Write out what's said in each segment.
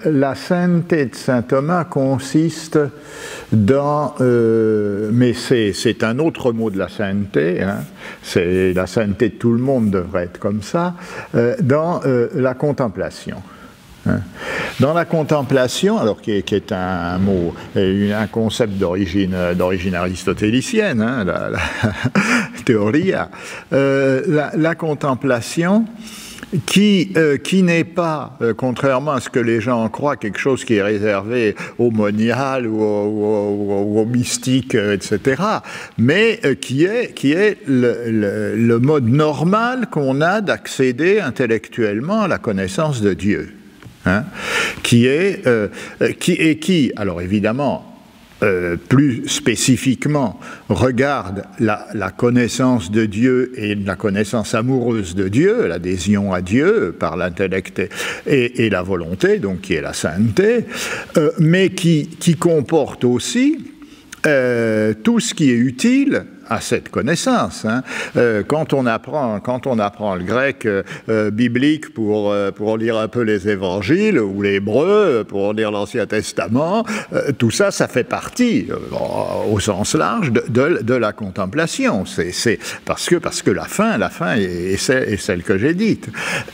La sainteté de saint Thomas consiste dans, mais c'est un autre mot de la sainteté, hein, c'est la sainteté de tout le monde devrait être comme ça, dans la contemplation. Hein. Dans la contemplation, alors qui est un mot, un concept d'origine aristotélicienne, hein, la théorie, la contemplation, qui n'est pas, contrairement à ce que les gens en croient, quelque chose qui est réservé au monial ou au mystique, etc., mais qui est le mode normal qu'on a d'accéder intellectuellement à la connaissance de Dieu. Hein, qui, alors évidemment, plus spécifiquement, regarde la connaissance de Dieu et la connaissance amoureuse de Dieu, l'adhésion à Dieu par l'intellect et la volonté, donc qui est la sainteté, mais qui comporte aussi tout ce qui est utile à cette connaissance. Hein. Quand on apprend le grec biblique pour lire un peu les évangiles, ou l'hébreu pour lire l'Ancien Testament, tout ça, ça fait partie, au sens large, de la contemplation. C'est parce que la fin est celle que j'ai dite.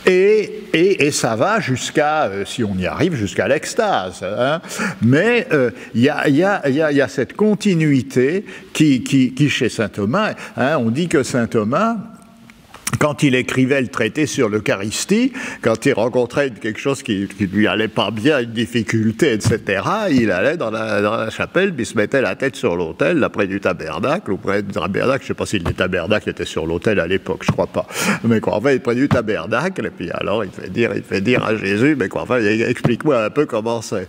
Et ça va jusqu'à, si on y arrive, jusqu'à l'extase. Hein. Mais il y a cette continuité qui chez saint Thomas, hein, on dit que saint Thomas, quand il écrivait le traité sur l'Eucharistie, quand il rencontrait quelque chose qui lui allait pas bien, une difficulté, etc., il allait dans la chapelle, puis il se mettait la tête sur l'autel, là près du tabernacle, ou près du tabernacle, je sais pas si le tabernacle était sur l'autel à l'époque, je crois pas, mais quoi, enfin, près du tabernacle, et puis alors il fait dire à Jésus, mais quoi, enfin, explique-moi un peu comment c'est.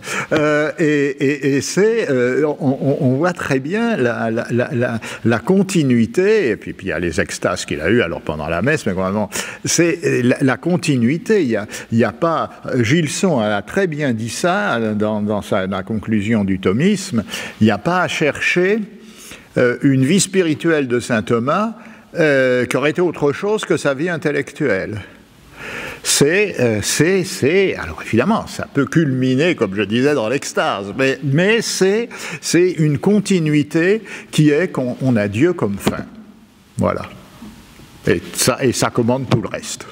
Et c'est, on voit très bien la continuité, et puis il y a les extases qu'il a eues alors pendant la messe, mais vraiment, c'est la continuité. Il y a pas. Gilson a très bien dit ça dans la conclusion du thomisme. Il n'y a pas à chercher une vie spirituelle de saint Thomas qui aurait été autre chose que sa vie intellectuelle. Alors évidemment, ça peut culminer, comme je disais, dans l'extase, mais c'est une continuité qui est qu'on a Dieu comme fin. Voilà. Et ça commande tout le reste.